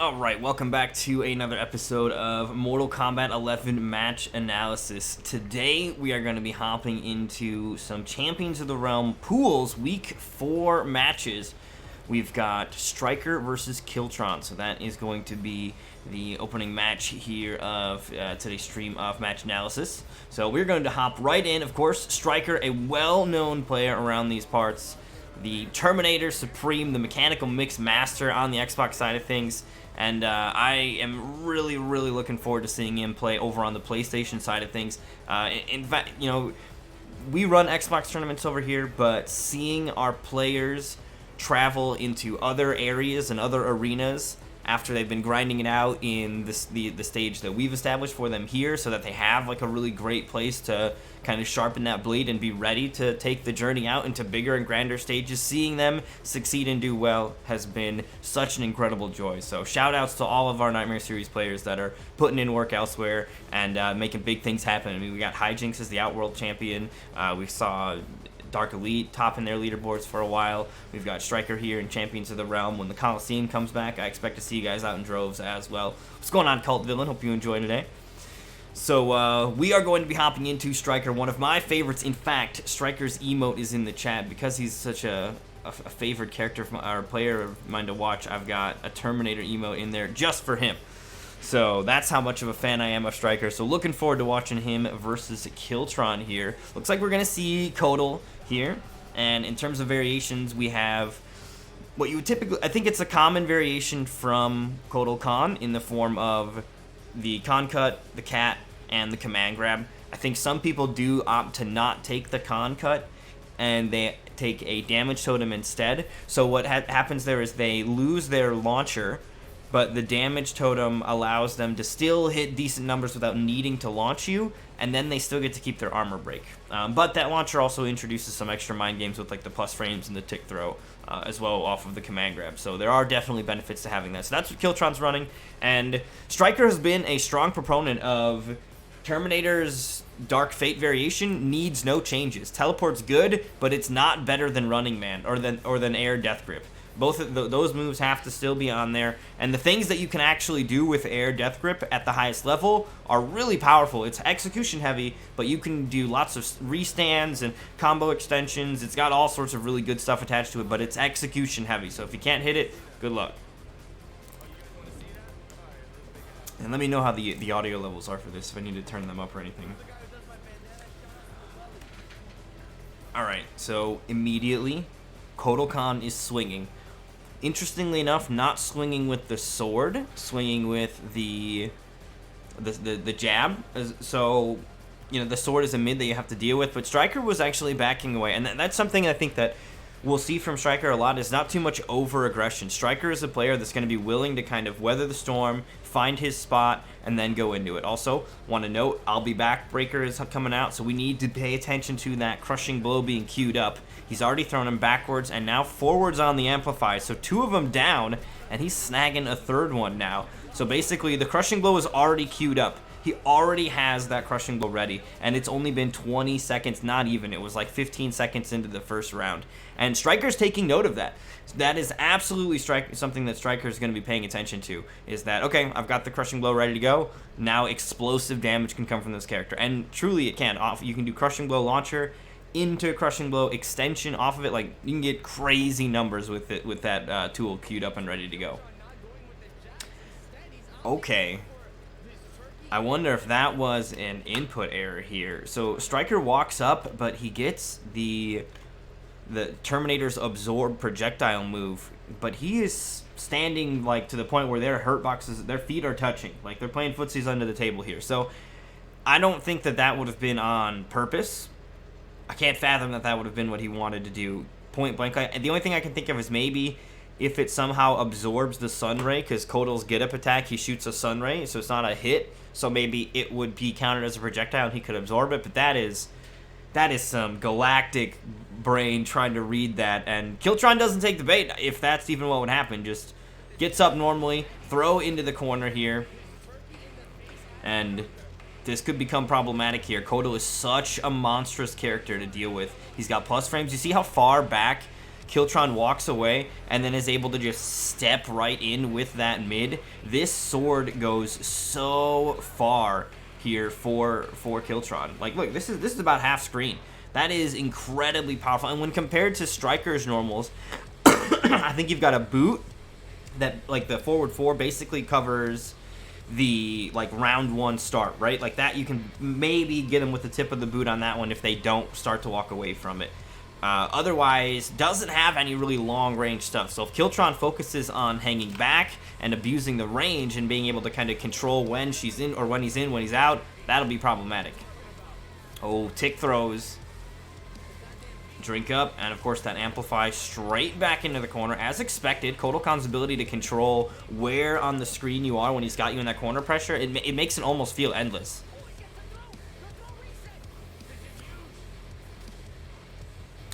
Alright, welcome back to another episode of Mortal Kombat 11 match analysis. Today we are going to be hopping into some Champions of the Realm pools, week 4 matches. We've got Stryker versus Killtron, so that is going to be the opening match here of today's stream of match analysis. So we're going to hop right in. Of course, Stryker, a well-known player around these parts, the Terminator Supreme, the mechanical mix master on the Xbox side of things. And I am really looking forward to seeing him play over on the PlayStation side of things. In fact, you know, we run Xbox tournaments over here, but seeing our players travel into other areas and other arenas after they've been grinding it out in the stage that we've established for them here, so that they have like a really great place to kind of sharpen that blade and be ready to take the journey out into bigger and grander stages. Seeing them succeed and do well has been such an incredible joy. So shout outs to all of our Nightmare Series players that are putting in work elsewhere and making big things happen. I mean, we got Hijinks as the Outworld champion. We saw Dark Elite topping their leaderboards for a while. We've got Stryker here in Champions of the Realm. When the Coliseum comes back, I expect to see you guys out in droves as well. What's going on, Cult Villain? Hope you enjoy today. So we are going to be hopping into Stryker, one of my favorites. In fact, Stryker's emote is in the chat because he's such a favorite character from our player of mine to watch. I've got a Terminator emote in there just for him. So that's how much of a fan I am of Stryker. So looking forward to watching him versus Killtron here. Looks like we're going to see Kotal here. And in terms of variations, we have what you would typically... I think it's a common variation from Kotal Khan in the form of the Con Cut, the Cat, and the Command Grab. I think some people do opt to not take the Con Cut, and they take a Damage Totem instead. So what happens there is they lose their launcher, but the Damage Totem allows them to still hit decent numbers without needing to launch you, and then they still get to keep their armor break. But that launcher also introduces some extra mind games with like the plus frames and the tick throw as well off of the Command Grab. So there are definitely benefits to having that. So that's what Killtron's running, and Stryker has been a strong proponent of Terminator's Dark Fate variation. Needs no changes. Teleport's good, but it's not better than Running Man or than Air Death Grip. Both of those moves have to still be on there, and the things that you can actually do with Air Death Grip at the highest level are really powerful. It's execution heavy, but you can do lots of restands and combo extensions. It's got all sorts of really good stuff attached to it, but it's execution heavy, so if you can't hit it, good luck. And let me know how the audio levels are for this, if I need to turn them up or anything. Alright, so immediately, Kotal Khan is swinging. Interestingly enough, not swinging with the sword, swinging with the jab. So, you know, the sword is a mid that you have to deal with, but Stryker was actually backing away, and that's something I think that we'll see from Stryker a lot, is not too much over-aggression. Stryker is a player that's going to be willing to kind of weather the storm, find his spot, and then go into it. Also, want to note, I'll Be Back Breaker is coming out, so we need to pay attention to that Crushing Blow being queued up. He's already thrown him backwards and now forwards on the Amplify, so 2 of them down, and he's snagging a 3rd one now. So basically, the Crushing Blow is already queued up. He already has that Crushing Blow ready, and it's only been 20 seconds, not even. It was like 15 seconds into the first round. And Stryker's taking note of that. That is absolutely something that Stryker's going to be paying attention to, is that, okay, I've got the Crushing Blow ready to go. Now explosive damage can come from this character. And truly it can. You can do Crushing Blow launcher into Crushing Blow extension off of it. Like, you can get crazy numbers with it, with that tool queued up and ready to go. Okay. I wonder if that was an input error here. So Stryker walks up, but he gets the Terminator's absorb projectile move, but he is standing like to the point where their hurt boxes, their feet are touching, like they're playing footsies under the table here. So I don't think that would have been on purpose. I can't fathom that would have been what he wanted to do point blank. And the only thing I can think of is maybe if it somehow absorbs the Sun Ray, because Kotal's get up attack, he shoots a Sun Ray, so it's not a hit. So maybe it would be counted as a projectile and he could absorb it. But that is some galactic brain trying to read that. And Killtron doesn't take the bait, if that's even what would happen. Just gets up normally, throw into the corner here. And this could become problematic here. Kotal is such a monstrous character to deal with. He's got plus frames. You see how far back Killtron walks away and then is able to just step right in with that mid. This sword goes so far here for Killtron. Like, look, this is about half screen. That is incredibly powerful. And when compared to Stryker's normals, I think you've got a boot that, like, the forward 4 basically covers the, like, round 1 start, right? Like that, you can maybe get them with the tip of the boot on that one if they don't start to walk away from it. Otherwise, doesn't have any really long range stuff. So if Killtron focuses on hanging back and abusing the range and being able to kind of control when she's in or when he's in, when he's out, that'll be problematic. Oh, tick throws. Drink up, and of course that Amplify straight back into the corner. As expected, Kodokan's ability to control where on the screen you are when he's got you in that corner pressure, it makes it almost feel endless.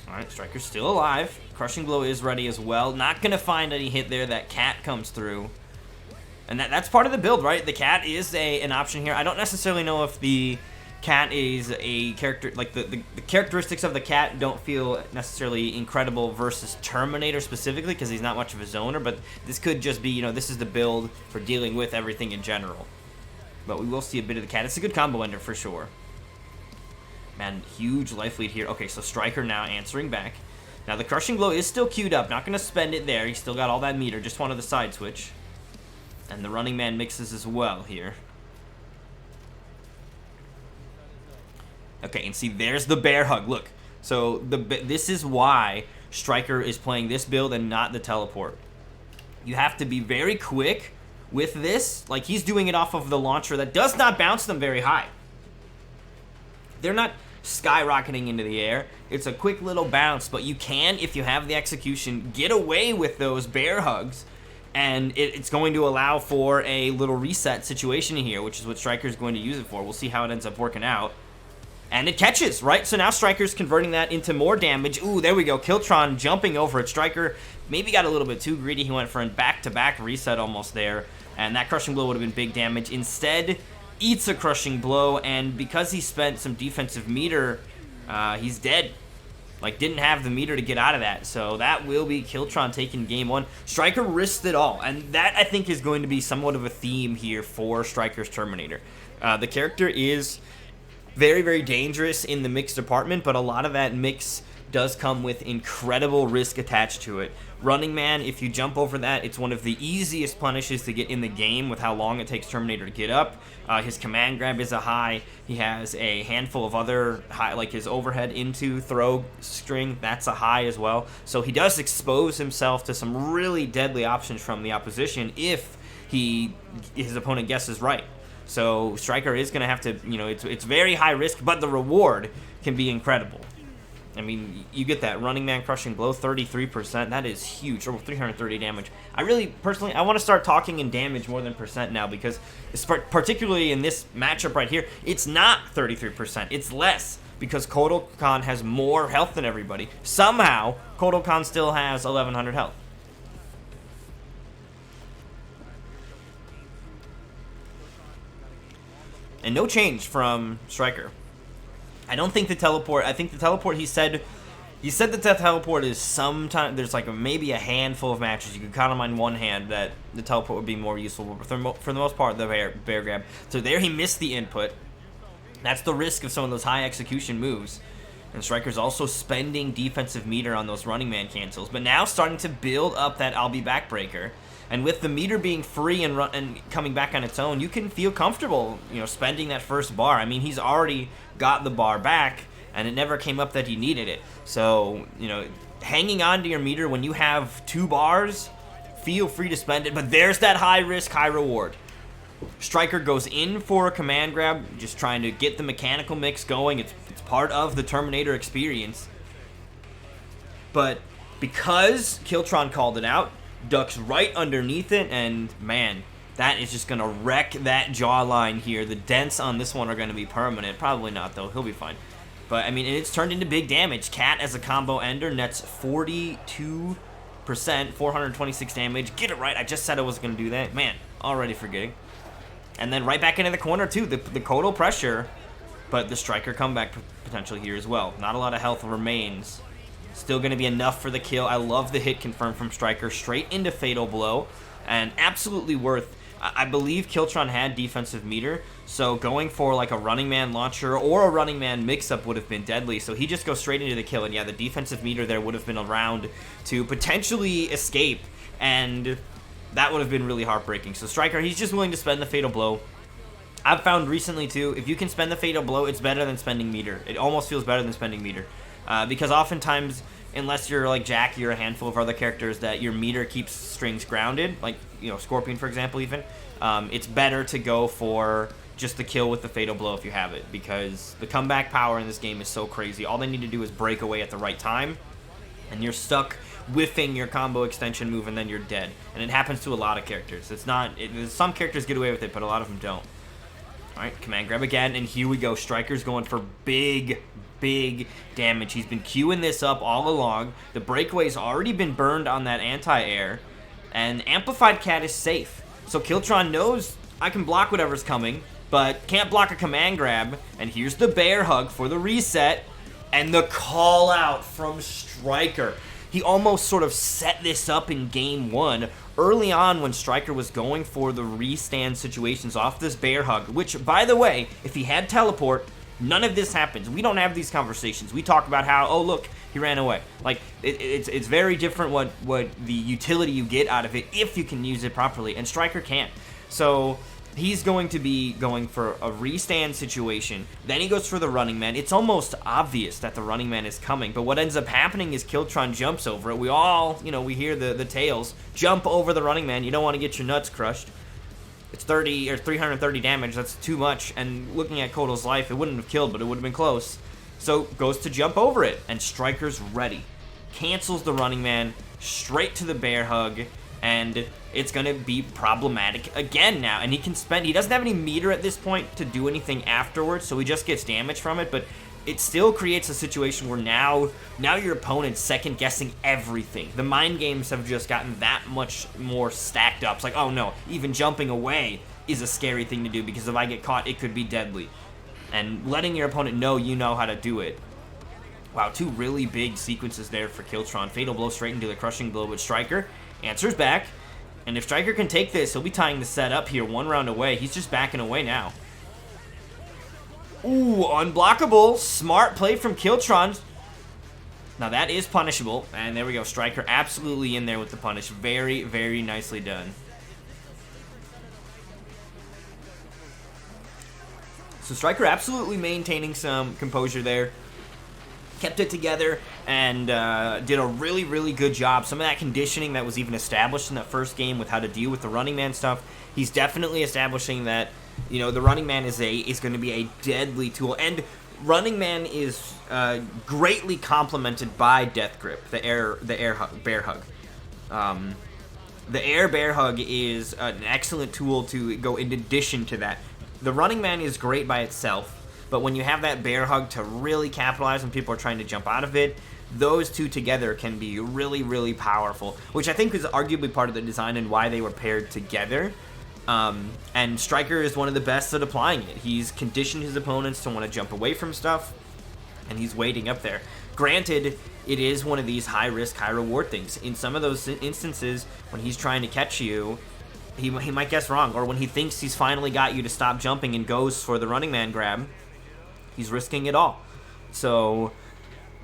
Alright, Stryker's still alive. Crushing Blow is ready as well. Not going to find any hit there. That cat comes through. And that's part of the build, right? The cat is an option here. I don't necessarily know if the cat is a character, like the characteristics of the cat don't feel necessarily incredible versus Terminator specifically because he's not much of a zoner, but this could just be, you know, this is the build for dealing with everything in general. But we will see a bit of the cat. It's a good combo ender for sure. Man, huge life lead here. Okay, so Stryker now answering back. Now the Crushing Blow is still queued up. Not going to spend it there. He's still got all that meter. Just wanted the side switch. And the Running Man mixes as well here. Okay, and see, there's the bear hug. Look, so this is why Stryker is playing this build and not the teleport. You have to be very quick with this. Like, he's doing it off of the launcher that does not bounce them very high. They're not skyrocketing into the air. It's a quick little bounce, but you can, if you have the execution, get away with those bear hugs, and it's going to allow for a little reset situation here, which is what Stryker's going to use it for. We'll see how it ends up working out. And it catches, right? So now Stryker's converting that into more damage. Ooh, there we go. Killtron jumping over it. Stryker maybe got a little bit too greedy. He went for a back-to-back reset almost there, and that Crushing Blow would have been big damage. Instead, eats a Crushing Blow, and because he spent some defensive meter, he's dead. Like, didn't have the meter to get out of that. So that will be Killtron taking game 1. Stryker risked it all, and that, I think, is going to be somewhat of a theme here for Stryker's Terminator. The character is very, very dangerous in the mix department, but a lot of that mix does come with incredible risk attached to it. Running Man, if you jump over that, it's one of the easiest punishes to get in the game with how long it takes Terminator to get up. His command grab is a high. He has a handful of other high, like his overhead into throw string, that's a high as well. So he does expose himself to some really deadly options from the opposition if his opponent guesses right. So Stryker is going to have to, you know, it's very high risk, but the reward can be incredible. I mean, you get that Running Man Crushing Blow, 33%. That is huge, or 330 damage. I really, personally, I want to start talking in damage more than percent now, because particularly in this matchup right here, it's not 33%. It's less, because Kodokan has more health than everybody. Somehow, Kodokan still has 1,100 health. And no change from Stryker. I don't think the teleport, I think the teleport, he said that the teleport is sometime, there's like maybe a handful of matches, you could count them on one hand that the teleport would be more useful, but for the most part, the bear grab. So there he missed the input. That's the risk of some of those high execution moves. And Stryker's also spending defensive meter on those Running Man cancels, but now starting to build up that I'll be back breaker. And with the meter being free and coming back on its own, you can feel comfortable, you know, spending that first bar. I mean, he's already got the bar back, and it never came up that he needed it. So, you know, hanging on to your meter when you have 2 bars, feel free to spend it. But there's that high risk, high reward. Stryker goes in for a command grab, just trying to get the mechanical mix going. It's part of the Terminator experience. But because Killtron called it out, ducks right underneath it, and man, that is just gonna wreck that jawline here. The dents on this one are gonna be permanent. Probably not, though. He'll be fine. But I mean, it's turned into big damage. Cat as a combo ender nets 42%, 426 damage. Get it right. I just said I was gonna do that. Man, already forgetting. And then right back into the corner too. The Kodo pressure, but the Stryker comeback potential here as well. Not a lot of health remains. Still going to be enough for the kill. I love the hit confirmed from Stryker straight into Fatal Blow, and absolutely worth. I believe Killtron had defensive meter, so going for like a running man launcher or a running man mix-up would have been deadly. So he just goes straight into the kill, and yeah, the defensive meter there would have been around to potentially escape, and that would have been really heartbreaking. So Stryker, he's just willing to spend the Fatal Blow. I've found recently too, if you can spend the Fatal Blow, it's better than spending meter. It almost feels better than spending meter, because oftentimes, unless you're like Jackie or a handful of other characters that your meter keeps strings grounded, like, you know, Scorpion for example even, it's better to go for just the kill with the Fatal Blow if you have it, because the comeback power in this game is so crazy. All they need to do is break away at the right time, and you're stuck whiffing your combo extension move, and then you're dead. And it happens to a lot of characters. It's not, some characters get away with it, but a lot of them don't. Alright, command grab again, and here we go. Stryker's going for big damage. He's been queuing this up all along. The breakaway's already been burned on that anti-air, and Amplified Cat is safe. So Killtron knows I can block whatever's coming, but can't block a command grab. And here's the bear hug for the reset, and the call out from Stryker. He almost sort of set this up in game one early on when Stryker was going for the restand situations off this bear hug, which, by the way, if he had teleport, none of this happens. We don't have these conversations. We talk about how, oh, look, he ran away. Like, it's very different what the utility you get out of it if you can use it properly, and Stryker can't. So he's going to be going for a restand situation. Then he goes for the running man. It's almost obvious that the running man is coming, but what ends up happening is Killtron jumps over it. We all, you know, we hear the tales. Jump over the running man. You don't want to get your nuts crushed. It's 30 or 330 damage. That's too much. And looking at Kotal's life, it wouldn't have killed, but it would have been close. So goes to jump over it, and Stryker's ready. Cancels the running man straight to the bear hug, and it's going to be problematic again now. And he can spend, he doesn't have any meter at this point to do anything afterwards, so he just gets damage from it, but it still creates a situation where now your opponent's second guessing everything. The mind games have just gotten that much more stacked up. It's like, oh no, even jumping away is a scary thing to do, because if I get caught, it could be deadly. And letting your opponent know you know how to do it. Wow, two really big sequences there for Killtron. Fatal Blow straight into the Crushing Blow, with Stryker answers back. And if Stryker can take this, he'll be tying the set up here one round away. He's just backing away now. Ooh, unblockable. Smart play from Killtron. Now that is punishable. And there we go. Stryker absolutely in there with the punish. Very, very nicely done. So Stryker absolutely maintaining some composure there. Kept it together and did a really, really good job. Some of that conditioning that was even established in that first game with how to deal with the running man stuff, he's definitely establishing that, you know, the running man is going to be a deadly tool. And running man is greatly complemented by Death Grip, the air hug, bear hug. The air bear hug is an excellent tool to go in addition to that. The running man is great by itself, but when you have that bear hug to really capitalize when people are trying to jump out of it, those two together can be really, really powerful, which I think is arguably part of the design and why they were paired together. And Stryker is one of the best at applying it. He's conditioned his opponents to want to jump away from stuff, and he's waiting up there. Granted, it is one of these high-risk, high-reward things. In some of those instances, when he's trying to catch you, he might guess wrong, or when he thinks he's finally got you to stop jumping and goes for the running man grab, he's risking it all. So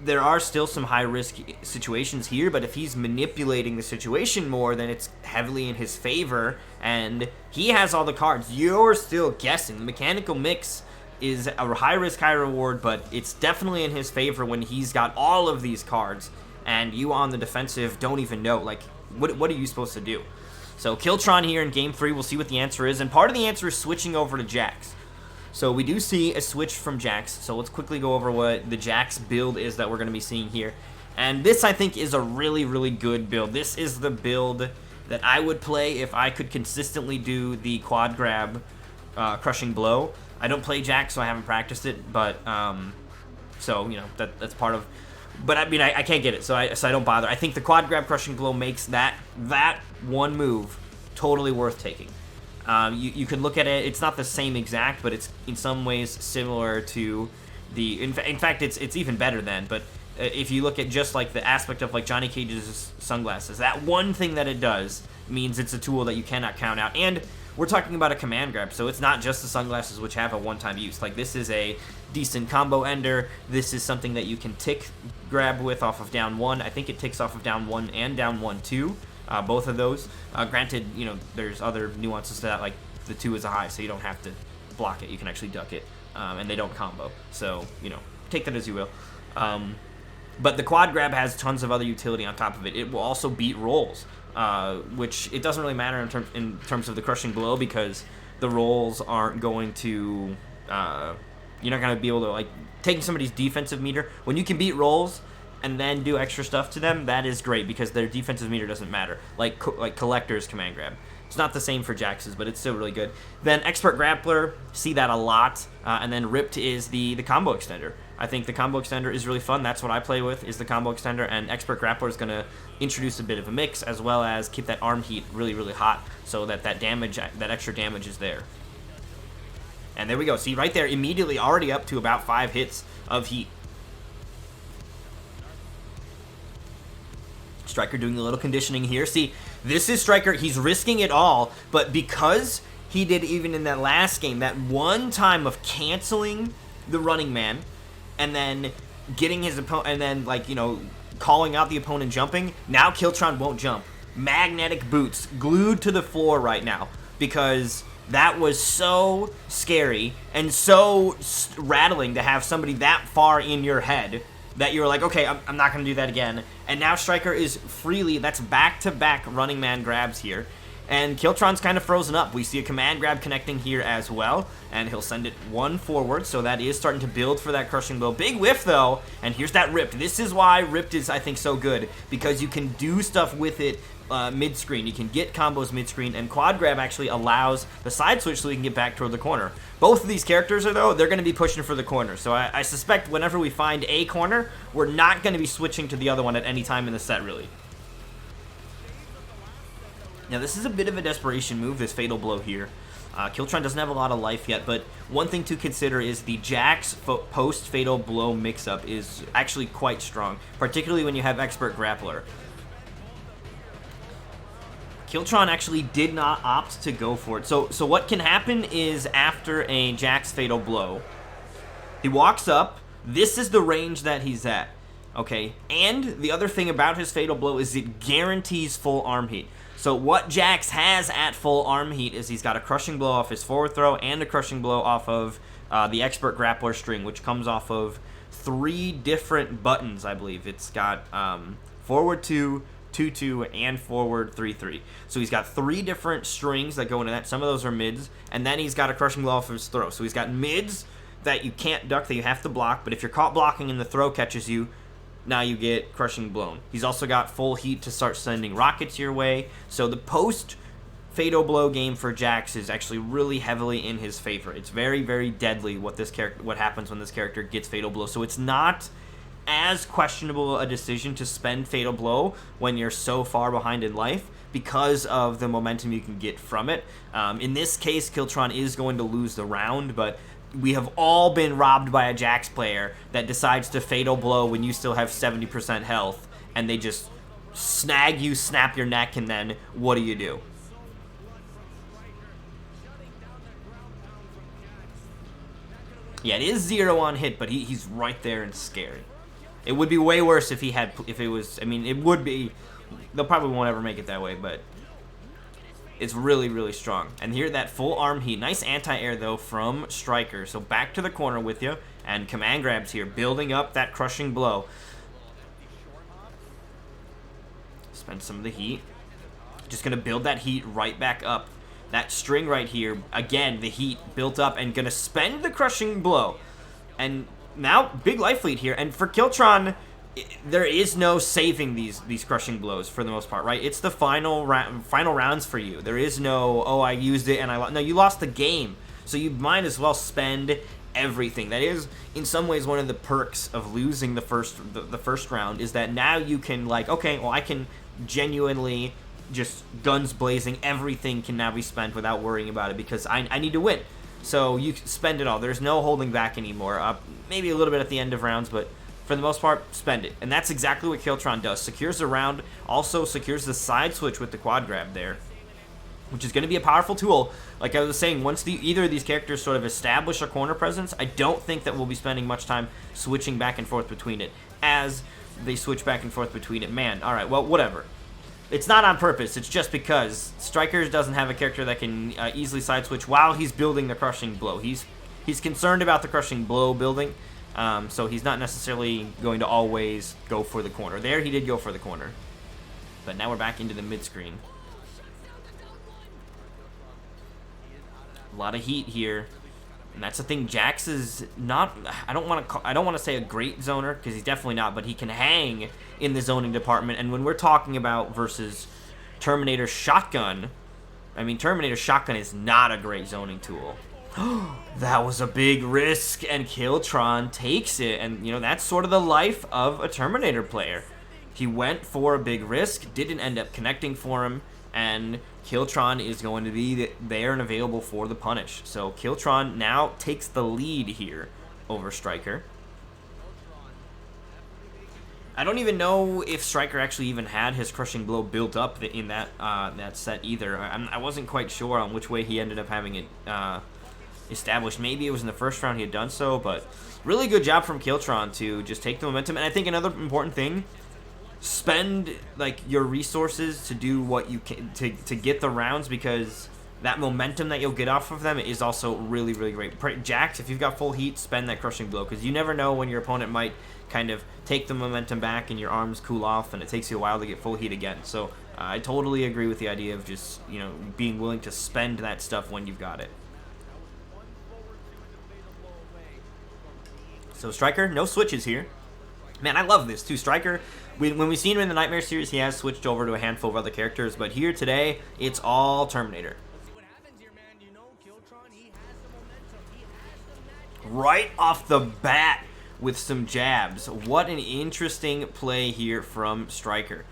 there are still some high-risk situations here, but if he's manipulating the situation more, then it's heavily in his favor, and he has all the cards. You're still guessing. The mechanical mix is a high-risk, high-reward, but it's definitely in his favor when he's got all of these cards, and you on the defensive don't even know. Like, what are you supposed to do? So Killtron here in Game 3, we'll see what the answer is, and part of the answer is switching over to Jax. So we do see a switch from Jax, so let's quickly go over what the Jax build is that we're going to be seeing here. And this, I think, is a really, really good build. This is the build that I would play if I could consistently do the quad grab Crushing Blow. I don't play Jax, so I haven't practiced it, but, so, you know, that's part of... But, I mean, I can't get it, so I don't bother. I think the quad grab Crushing Blow makes that one move totally worth taking. You can look at it, it's not the same exact, but it's in some ways similar to the, in fact, it's even better than, but if you look at just like the aspect of like Johnny Cage's sunglasses, that one thing that it does means it's a tool that you cannot count out. And we're talking about a command grab, so it's not just the sunglasses which have a one-time use. Like, this is a decent combo ender. This is something that you can tick grab with off of down 1. I think it ticks off of down 1 and down 1 too, both of those. Granted, you know, there's other nuances to that, like the 2 is a high, so you don't have to block it. You can actually duck it, and they don't combo. So, you know, take that as you will. But the quad grab has tons of other utility on top of it. It will also beat rolls. Which it doesn't really matter in terms of the crushing blow, because the rolls aren't going to, you're not going to be able to, like, taking somebody's defensive meter. When you can beat rolls and then do extra stuff to them, that is great, because their defensive meter doesn't matter. Like Collector's command grab. It's not the same for Jax's, but it's still really good. Then Expert Grappler, see that a lot. And then Ripped is the combo extender. I think the combo extender is really fun. That's what I play with, is the combo extender, and Expert Grappler is going to introduce a bit of a mix, as well as keep that arm heat really, really hot, so that damage, that extra damage is there. And there we go. See, right there, immediately already up to about 5 hits of heat. Stryker doing a little conditioning here. See, this is Stryker. He's risking it all, but because he did, even in that last game, that one time of canceling the running man, and then getting his opponent, and then, like, you know, calling out the opponent jumping, now Killtron won't jump. Magnetic boots glued to the floor right now, because that was so scary and so rattling to have somebody that far in your head that you were like, okay, I'm not going to do that again. And now Stryker is freely, that's back-to-back running man grabs here. And Killtron's kind of frozen up. We see a command grab connecting here as well, and he'll send it 1 forward, so that is starting to build for that crushing blow. Big whiff, though, and here's that Ripped. This is why Ripped is, I think, so good, because you can do stuff with it mid-screen. You can get combos mid-screen, and quad grab actually allows the side switch so we can get back toward the corner. Both of these characters, though, they're going to be pushing for the corner, so I suspect whenever we find a corner, we're not going to be switching to the other one at any time in the set, really. Now, this is a bit of a desperation move, this Fatal Blow here. Killtron doesn't have a lot of life yet, but one thing to consider is the Jax post-Fatal Blow mix-up is actually quite strong, particularly when you have Expert Grappler. Killtron actually did not opt to go for it. So what can happen is, after a Jax Fatal Blow, he walks up. This is the range that he's at, okay? And the other thing about his Fatal Blow is it guarantees full arm heat. So what Jax has at full arm heat is he's got a crushing blow off his forward throw and a crushing blow off of the Expert Grappler string, which comes off of 3 different buttons, I believe. It's got forward 2, 2-2, and forward 3-3. So he's got 3 different strings that go into that. Some of those are mids, and then he's got a crushing blow off his throw. So he's got mids that you can't duck, that you have to block, but if you're caught blocking and the throw catches you, now you get crushing blown. He's also got full heat to start sending rockets your way. So the post Fatal Blow game for Jax is actually really heavily in his favor. It's very, very deadly what happens when this character gets Fatal Blow. So it's not as questionable a decision to spend Fatal Blow when you're so far behind in life, because of the momentum you can get from it. In this case, Killtron is going to lose the round, but we have all been robbed by a Jax player that decides to Fatal Blow when you still have 70% health, and they just snag you, snap your neck, and then what do? Yeah, it is 0 on hit, but he's right there and scary. It would be way worse if it was, I mean, it would be, they'll probably won't ever make it that way, but it's really, really strong. And here, that full arm heat. Nice anti-air, though, from Stryker. So back to the corner with you. And command grabs here, building up that crushing blow. Spend some of the heat. Just going to build that heat right back up. That string right here, again, the heat built up, and going to spend the crushing blow. And now, big life lead here. And for Killtron, there is no saving these crushing blows for the most part, right? It's the final rounds for you. There is no, oh, I used it and I lost. No, you lost the game, so you might as well spend everything. That is, in some ways, one of the perks of losing the first round, is that now you can, like, okay, well, I can genuinely just guns blazing. Everything can now be spent without worrying about it, because I need to win. So you spend it all. There's no holding back anymore. Maybe a little bit at the end of rounds, but for the most part, spend it. And that's exactly what Killtron does. Secures the round, also secures the side switch with the quad grab there, which is going to be a powerful tool. Like I was saying, once either of these characters sort of establish a corner presence, I don't think that we'll be spending much time switching back and forth between it as they switch back and forth between it. Man, all right, well, whatever. It's not on purpose. It's just because Stryker doesn't have a character that can easily side switch while he's building the crushing blow. He's concerned about the crushing blow building, so he's not necessarily going to always go for the corner. There, he did go for the corner. But now we're back into the mid-screen. A lot of heat here. And that's the thing, Jax is not, I don't want to say a great zoner, because he's definitely not, but he can hang in the zoning department. And when we're talking about versus Terminator Shotgun, I mean, Terminator Shotgun is not a great zoning tool. That was a big risk, and Killtron takes it. And, you know, that's sort of the life of a Terminator player. He went for a big risk, didn't end up connecting for him, and Killtron is going to be there and available for the punish. So Killtron now takes the lead here over Stryker. I don't even know if Stryker actually even had his crushing blow built up in that that set either. I wasn't quite sure on which way he ended up having it established. Maybe it was in the first round he had done so, but really good job from Killtron to just take the momentum. And I think another important thing, spend like your resources to do what you can to get the rounds, because that momentum that you'll get off of them is also really, really great. Jax, if you've got full heat, spend that crushing blow, because you never know when your opponent might kind of take the momentum back and your arms cool off, and it takes you a while to get full heat again. So I totally agree with the idea of just, you know, being willing to spend that stuff when you've got it. So Stryker, no switches here. Man, I love this too. Stryker, when we've seen him in the Nightmare series, he has switched over to a handful of other characters, but here today, it's all Terminator. Right off the bat with some jabs. What an interesting play here from Stryker.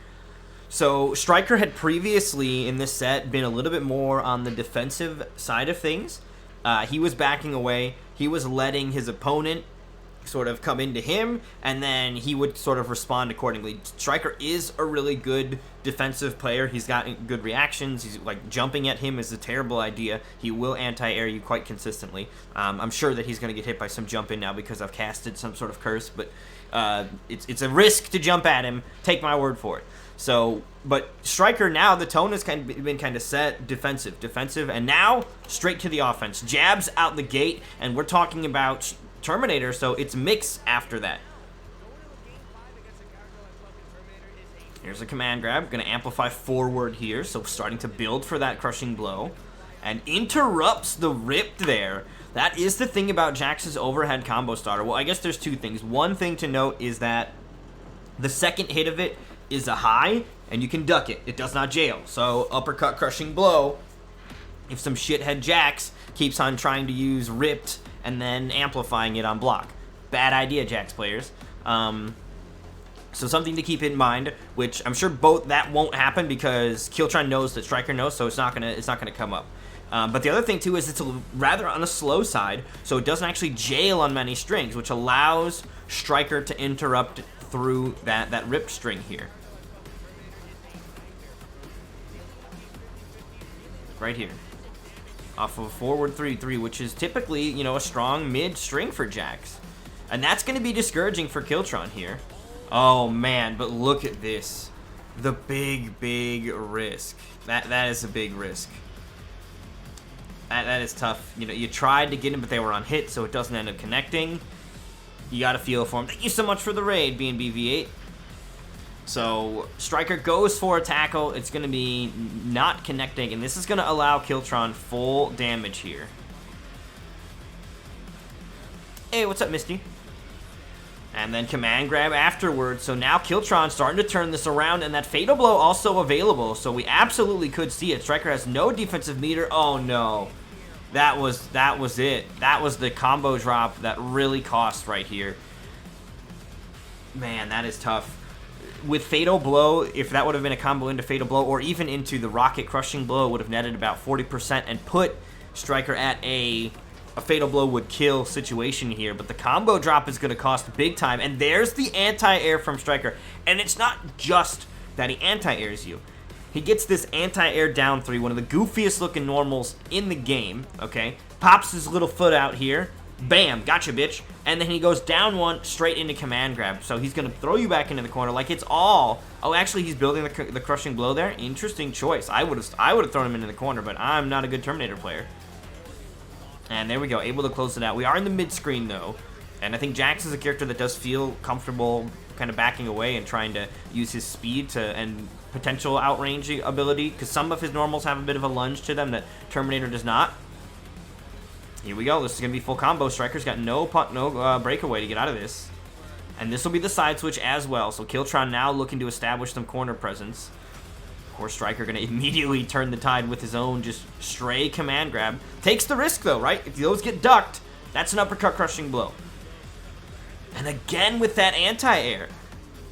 So Stryker had previously in this set been a little bit more on the defensive side of things. He was backing away. He was letting his opponent sort of come into him, and then he would sort of respond accordingly. Stryker is a really good defensive player. He's got good reactions. He's like, jumping at him is a terrible idea. He will anti-air you quite consistently. I'm sure that he's going to get hit by some jump in now because I've casted some sort of curse, but it's a risk to jump at him. Take my word for it. So, but Stryker now, the tone has been kind of set, defensive, and now straight to the offense. Jabs out the gate, and we're talking about Terminator, so it's mix after that. Here's a command grab, gonna amplify forward here, so starting to build for that crushing blow, and interrupts the rip there. That is the thing about Jax's overhead combo starter. Well, I guess there's two things. One thing to note is that the second hit of it is a high, and you can duck it. It does not jail. So uppercut crushing blow, if some shithead Jax keeps on trying to use ripped and then amplifying it on block. Bad idea, Jax players. So something to keep in mind, which I'm sure both that won't happen because Killtron knows that Stryker knows, so it's not gonna come up. But the other thing too is it's rather on a slow side, so it doesn't actually jail on many strings, which allows Stryker to interrupt through that ripped string here. Right here. Off of a forward 3-3, which is typically, you know, a strong mid string for Jax. And that's going to be discouraging for Killtron here. Oh, man, but look at this. The big risk. That is a big risk. That is tough. You know, you tried to get him, but they were on hit, so it doesn't end up connecting. You got to feel for him. Thank you so much for the raid, BNBV8. So Stryker goes for a tackle. It's going to be not connecting, and this is going to allow Killtron full damage here. Hey, what's up, Misty? And then command grab afterwards. So now Killtron starting to turn this around, and that fatal blow also available. So we absolutely could see it. Stryker has no defensive meter. Oh no, that was it. That was the combo drop that really cost right here. Man, that is tough. With Fatal Blow, if that would have been a combo into Fatal Blow or even into the Rocket Crushing Blow, would have netted about 40% and put Stryker at a a fatal blow would kill situation here, but the combo drop is going to cost big time. And there's the anti-air from Stryker. And it's not just that he anti-airs you. He gets this anti-air down 3, one of the goofiest looking normals in the game, okay? Pops his little foot out here. Bam, gotcha, bitch. And then he goes down 1 straight into command grab. So he's going to throw you back into the corner like it's all... Oh, actually, he's building the crushing blow there. Interesting choice. I would have thrown him into the corner, but I'm not a good Terminator player. And there we go, able to close it out. We are in the mid-screen, though. And I think Jax is a character that does feel comfortable kind of backing away and trying to use his speed and potential outranging ability, because some of his normals have a bit of a lunge to them that Terminator does not. Here we go. This is going to be full combo. Stryker's got no breakaway to get out of this. And this will be the side switch as well. So Killtron now looking to establish some corner presence. Of course, Stryker going to immediately turn the tide with his own just stray command grab. Takes the risk, though, right? If those get ducked, that's an uppercut crushing blow. And again with that anti-air.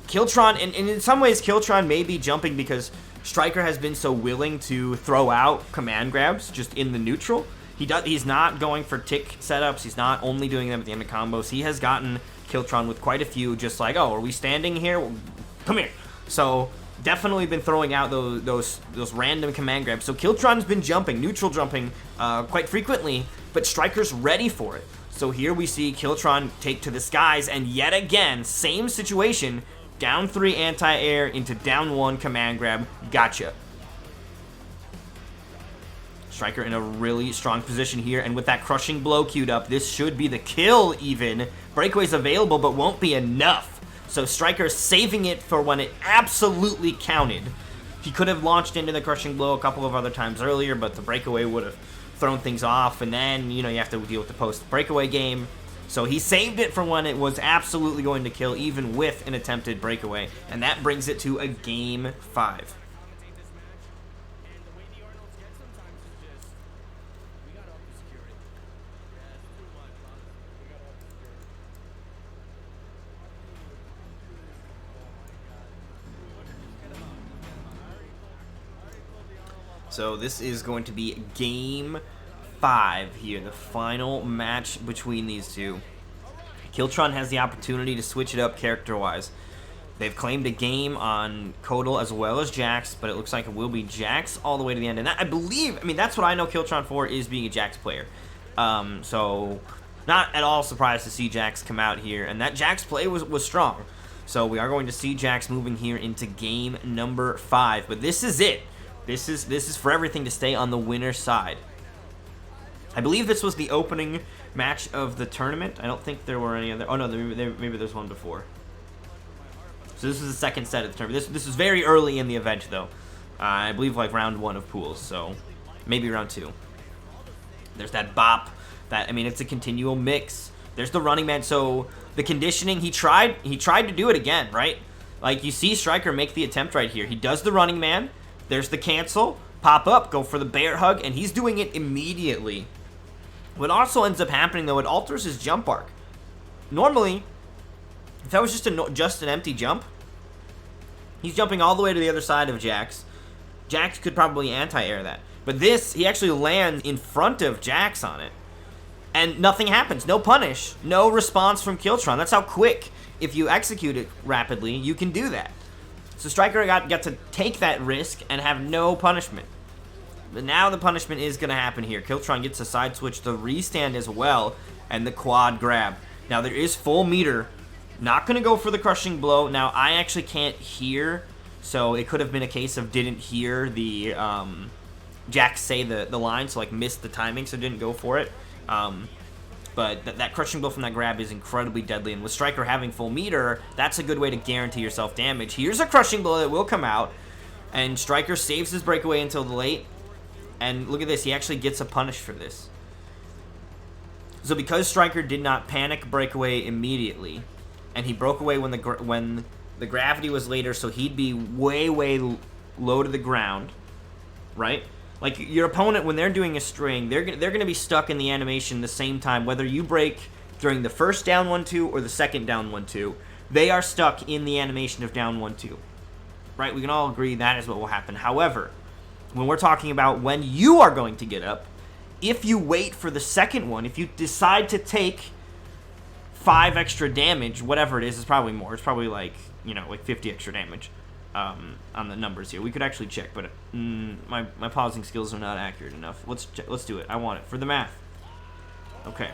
Killtron, and in some ways, Killtron may be jumping because Stryker has been so willing to throw out command grabs just in the neutral. He's not going for tick setups. He's not only doing them at the end of combos. He has gotten Killtron with quite a few just like, oh, are we standing here? Well, come here. So... definitely been throwing out those random command grabs. So Killtron's been jumping, neutral jumping quite frequently, but Stryker's ready for it. So here we see Killtron take to the skies, and yet again, same situation, down 3 anti-air into down 1 command grab, gotcha. Stryker in a really strong position here, and with that crushing blow queued up, this should be the kill even. Breakaway's available, but won't be enough. So Stryker saving it for when it absolutely counted. He could have launched into the crushing blow a couple of other times earlier, but the breakaway would have thrown things off, and then, you know, you have to deal with the post-breakaway game. So he saved it for when it was absolutely going to kill, even with an attempted breakaway, and that brings it to a Game 5. So this is going to be Game 5 here, the final match between these two. Killtron has the opportunity to switch it up character-wise. They've claimed a game on Kodal as well as Jax, but it looks like it will be Jax all the way to the end. And that, I mean, that's what I know Killtron for, is being a Jax player. So not at all surprised to see Jax come out here. And that Jax play was strong. So we are going to see Jax moving here into game number 5. But this is it. This is for everything to stay on the winner's side. I believe this was the opening match of the tournament. I don't think there were any other... Oh, no, maybe there's one before. So this is the second set of the tournament. This is very early in the event, though. I believe like round 1 of pools, so maybe round 2. There's that bop. I mean, it's a continual mix. There's the running man. So the conditioning, he tried to do it again, right? Like, you see Stryker make the attempt right here. He does the running man. There's the cancel, pop up, go for the bear hug, and he's doing it immediately. What also ends up happening, though, it alters his jump arc. Normally, if that was just an empty jump, he's jumping all the way to the other side of Jax. Jax could probably anti-air that. But this, he actually lands in front of Jax on it. And nothing happens. No punish. No response from Killtron. That's how quick, if you execute it rapidly, you can do that. So Stryker got to take that risk and have no punishment. But now the punishment is going to happen here. Killtron gets a side switch, the restand as well, and the quad grab. Now there is full meter. Not going to go for the crushing blow. Now I actually can't hear, so it could have been a case of didn't hear the Jax say the line, so like missed the timing, so didn't go for it. But that crushing blow from that grab is incredibly deadly, and with Stryker having full meter, that's a good way to guarantee yourself damage. Here's a crushing blow that will come out, and Stryker saves his breakaway until the late, and look at this, he actually gets a punish for this. So because Stryker did not panic breakaway immediately, and he broke away when the gravity was later, so he'd be way low to the ground, right? Like, your opponent, when they're doing a string, they're going to be stuck in the animation the same time. Whether you break during the first down 1-2 or the second down 1-2, they are stuck in the animation of down 1-2. Right? We can all agree that is what will happen. However, when we're talking about when you are going to get up, if you wait for the second one, if you decide to take 5 extra damage, whatever it is, it's probably more. It's probably like, you know, like 50 extra damage on the numbers here. We could actually check, but my pausing skills are not accurate enough. Let's do it. I want it for the math. Okay.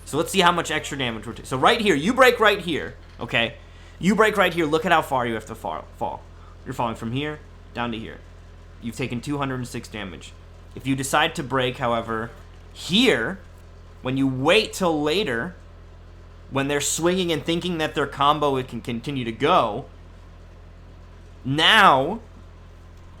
So let's see how much extra damage we're taking. So right here, you break right here, okay? You break right here. Look at how far you have to fall. You're falling from here down to here. You've taken 206 damage. If you decide to break, however, here, when you wait till later, when they're swinging and thinking that their combo it can continue to go, now,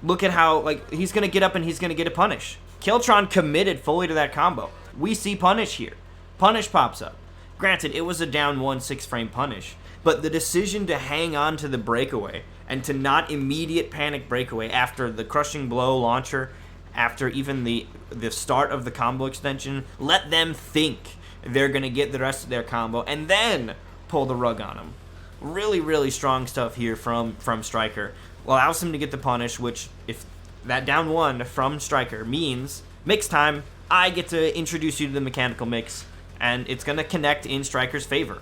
look at how, like, he's going to get up and he's going to get a punish. Killtron committed fully to that combo. We see punish here. Punish pops up. Granted, it was a down 1 6-frame punish, but the decision to hang on to the breakaway and to not immediate panic breakaway after the crushing blow launcher, after even the start of the combo extension, let them think they're going to get the rest of their combo and then pull the rug on them. Really, really strong stuff here from Stryker. Allows him to get the punish, which, if that down 1 from Stryker means mix time, I get to introduce you to the mechanical mix, and it's going to connect in Stryker's favor.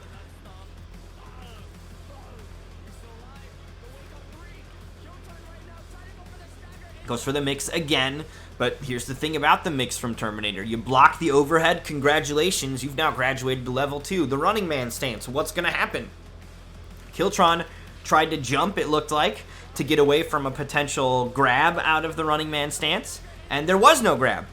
Goes for the mix again, but here's the thing about the mix from Terminator. You block the overhead, congratulations, you've now graduated to level 2, the running man stance. What's going to happen? Killtron tried to jump, it looked like, to get away from a potential grab out of the running man stance, and there was no grab.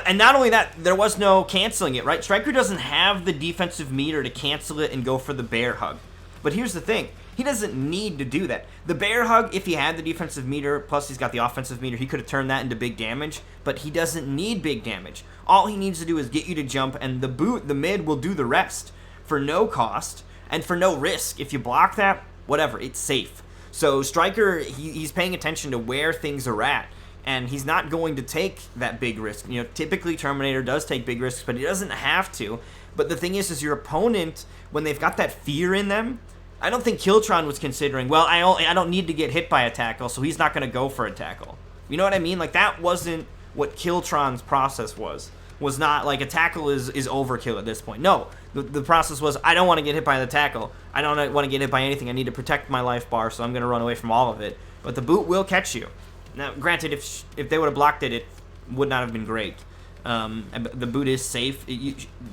And not only that, there was no canceling it, right? Stryker doesn't have the defensive meter to cancel it and go for the bear hug. But here's the thing. He doesn't need to do that. The bear hug, if he had the defensive meter, plus he's got the offensive meter, he could have turned that into big damage, but he doesn't need big damage. All he needs to do is get you to jump, and the mid will do the rest for no cost and for no risk. If you block that, whatever, it's safe. So Stryker, he's paying attention to where things are at, and he's not going to take that big risk. You know, typically Terminator does take big risks, but he doesn't have to. But the thing is your opponent, when they've got that fear in them, I don't think Killtron was considering, well, I don't need to get hit by a tackle, so he's not going to go for a tackle. You know what I mean? Like, that wasn't what Killtron's process was. Was not like a tackle is overkill at this point. No, the process was, I don't want to get hit by the tackle. I don't want to get hit by anything. I need to protect my life bar, so I'm going to run away from all of it. But the boot will catch you. Now, granted, if they would have blocked it, it would not have been great. The boot is safe.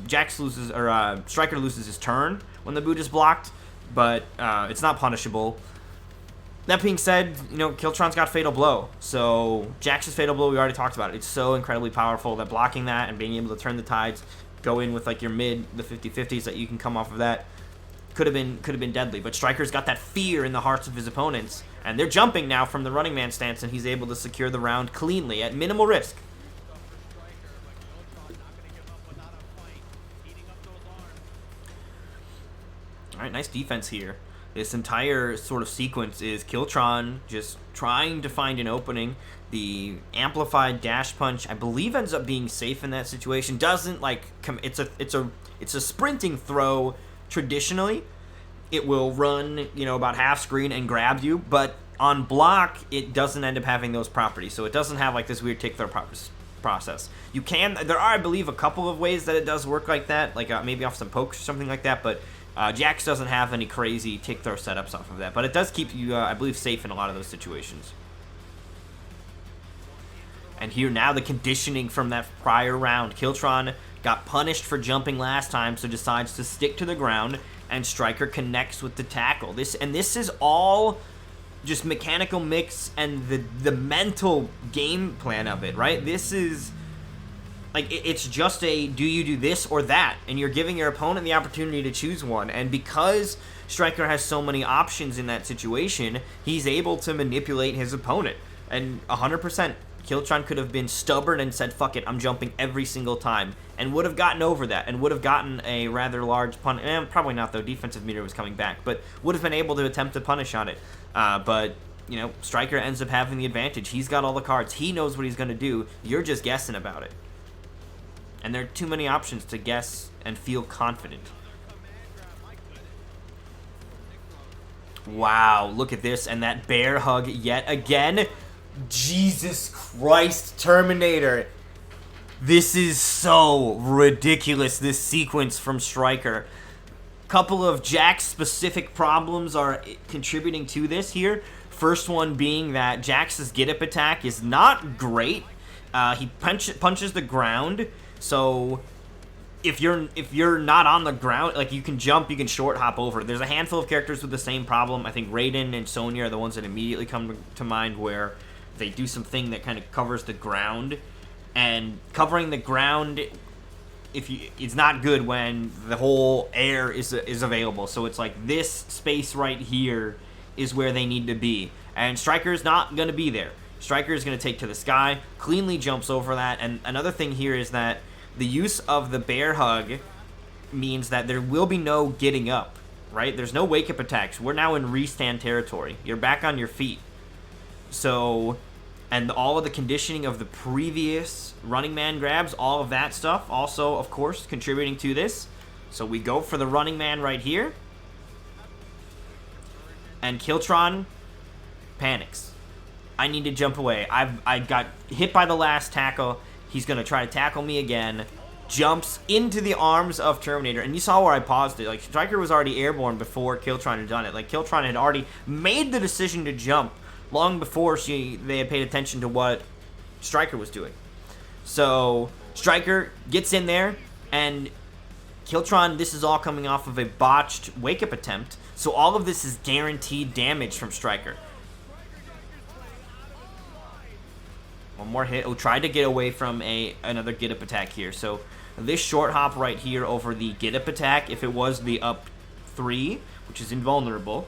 Stryker loses his turn when the boot is blocked, but it's not punishable. That being said, you know, Killtron's got Fatal Blow. So Jax's Fatal Blow, we already talked about it. It's so incredibly powerful that blocking that and being able to turn the tides, go in with like your mid, the 50-50s that you can come off of that, could have been deadly. But Stryker's got that fear in the hearts of his opponents, and they're jumping now from the running man stance, and he's able to secure the round cleanly at minimal risk. All right, nice defense here. This entire sort of sequence is Killtron just trying to find an opening. The amplified dash punch, I believe, ends up being safe in that situation. Doesn't like it's a sprinting throw. Traditionally, it will run, you know, about half screen and grab you, but on block, it doesn't end up having those properties. So it doesn't have like this weird kick throw process. There are, I believe, a couple of ways that it does work like that, like maybe off some pokes or something like that, but Jax doesn't have any crazy kick throw setups off of that, but it does keep you, I believe, safe in a lot of those situations. And here now the conditioning from that prior round. Killtron got punished for jumping last time, so decides to stick to the ground, and Stryker connects with the tackle. This is all just mechanical mix and the mental game plan of it, right? This is like, it's just a do you do this or that, and you're giving your opponent the opportunity to choose one. And because Stryker has so many options in that situation, he's able to manipulate his opponent. And 100%, Killtron could have been stubborn and said, fuck it, I'm jumping every single time, and would have gotten over that, and would have gotten a rather large punish. Probably not, though, defensive meter was coming back, but would have been able to attempt to punish on it. But, you know, Stryker ends up having the advantage. He's got all the cards. He knows what he's going to do. You're just guessing about it. And there are too many options to guess and feel confident. Wow, look at this, and that bear hug yet again. Jesus Christ, Terminator. This is so ridiculous, this sequence from Stryker. Couple of Jack's specific problems are contributing to this here. First one being that Jax's get-up attack is not great. He punches the ground, so if you're not on the ground, like, you can jump, you can short hop over. There's a handful of characters with the same problem. I think Raiden and Sonya are the ones that immediately come to mind, where they do something that kind of covers the ground. And covering the ground, it's not good when the whole air is available. So it's like this space right here is where they need to be. And Stryker's not going to be there. Stryker is going to take to the sky, cleanly jumps over that. And another thing here is that the use of the bear hug means that there will be no getting up, right? There's no wake-up attacks. We're now in restand territory. You're back on your feet. So, and all of the conditioning of the previous Running Man grabs, all of that stuff, also, of course, contributing to this. So we go for the Running Man right here. And Killtron panics. I need to jump away. I got hit by the last tackle. He's going to try to tackle me again. Jumps into the arms of Terminator. And you saw where I paused it. Like, Stryker was already airborne before Killtron had done it. Like, Killtron had already made the decision to jump long before they had paid attention to what Stryker was doing. So, Stryker gets in there, and Killtron, this is all coming off of a botched wake-up attempt. So all of this is guaranteed damage from Stryker. One more hit. Oh, tried to get away from another get-up attack here. So this short hop right here over the get-up attack, if it was the up 3, which is invulnerable,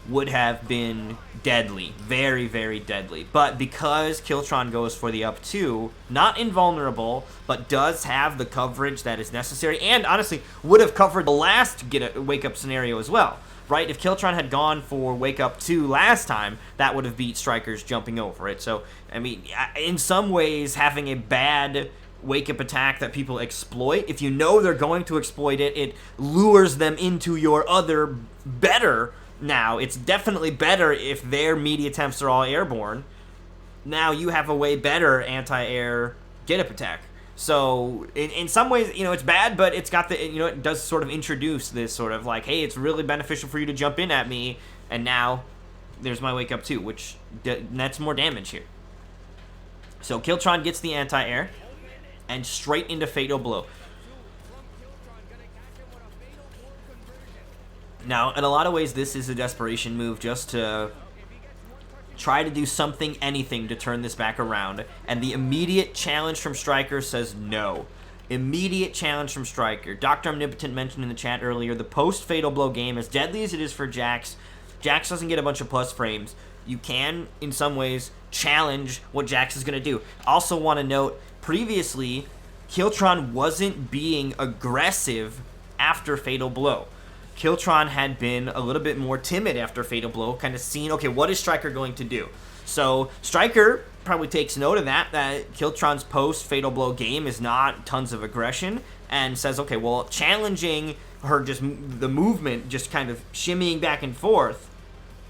would have been deadly. Very, very deadly. But because Killtron goes for the up 2, not invulnerable, but does have the coverage that is necessary, and honestly would have covered the last wake-up scenario as well. Right? If Killtron had gone for Wake Up 2 last time, that would have beat Stryker's jumping over it. So, I mean, in some ways, having a bad Wake Up attack that people exploit, if you know they're going to exploit it, it lures them into your other better. Now, it's definitely better if their meaty attempts are all airborne. Now you have a way better anti-air get-up attack. So, in some ways, you know, it's bad, but it's got the, you know, it does sort of introduce this sort of like, hey, it's really beneficial for you to jump in at me, and now there's my wake up too, which nets more damage here. So, Killtron gets the anti-air, and straight into Fatal Blow. Now, in a lot of ways, this is a desperation move just to try to do something, anything, to turn this back around. And the immediate challenge from Stryker says no. Immediate challenge from Stryker. Dr. Omnipotent mentioned in the chat earlier, the post-Fatal Blow game, as deadly as it is for Jax, Jax doesn't get a bunch of plus frames. You can, in some ways, challenge what Jax is going to do. Also want to note, previously, Killtron wasn't being aggressive after Fatal Blow. Killtron had been a little bit more timid after Fatal Blow, kind of seeing, okay, what is Stryker going to do? So Stryker probably takes note of that Killtron's post-Fatal Blow game is not tons of aggression, and says, okay, well, challenging her, just the movement, just kind of shimmying back and forth,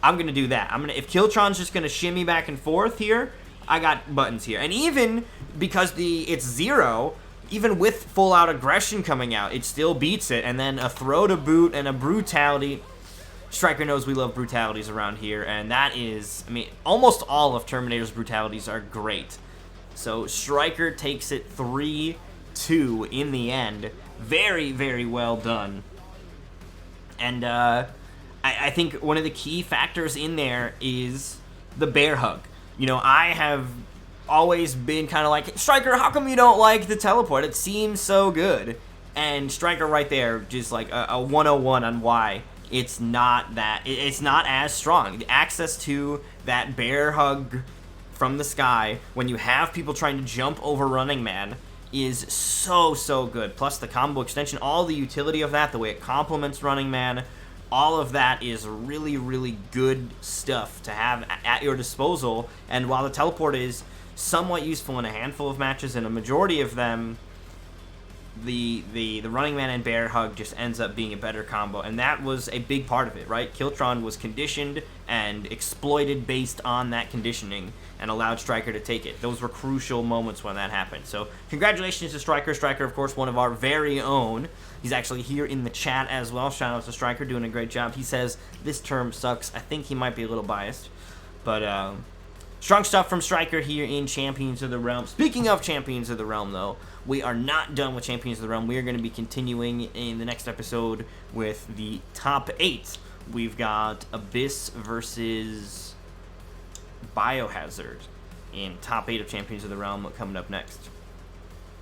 I'm going to do that. If Killtron's just going to shimmy back and forth here, I got buttons here. And even because it's 0, even with full-out aggression coming out, it still beats it. And then a throw to boot and a brutality. Stryker knows we love brutalities around here, and that is, I mean, almost all of Terminator's brutalities are great. So Stryker takes it 3-2 in the end. Very, very well done. And I think one of the key factors in there is the bear hug. You know, I have always been kind of like, Stryker, how come you don't like the teleport? It seems so good. And Stryker right there, just like a 101 on why it's not as strong. The access to that bear hug from the sky when you have people trying to jump over Running Man is so good. Plus the combo extension, all the utility of that, the way it complements Running Man, all of that is really, really good stuff to have at your disposal. And while the teleport is somewhat useful in a handful of matches, and a majority of them the Running Man and Bear Hug just ends up being a better combo, and that was a big part of it, right? Killtron was conditioned and exploited based on that conditioning and allowed Stryker to take it. Those were crucial moments when that happened. So congratulations to Stryker. Stryker, of course, one of our very own. He's actually here in the chat as well. Shout out to Stryker, doing a great job. He says this term sucks. I think he might be a little biased, but strong stuff from Stryker here in Champions of the Realm. Speaking of Champions of the Realm, though, we are not done with Champions of the Realm. We are going to be continuing in the next episode with the top 8. We've got Abyss versus Biohazard in top 8 of Champions of the Realm coming up next.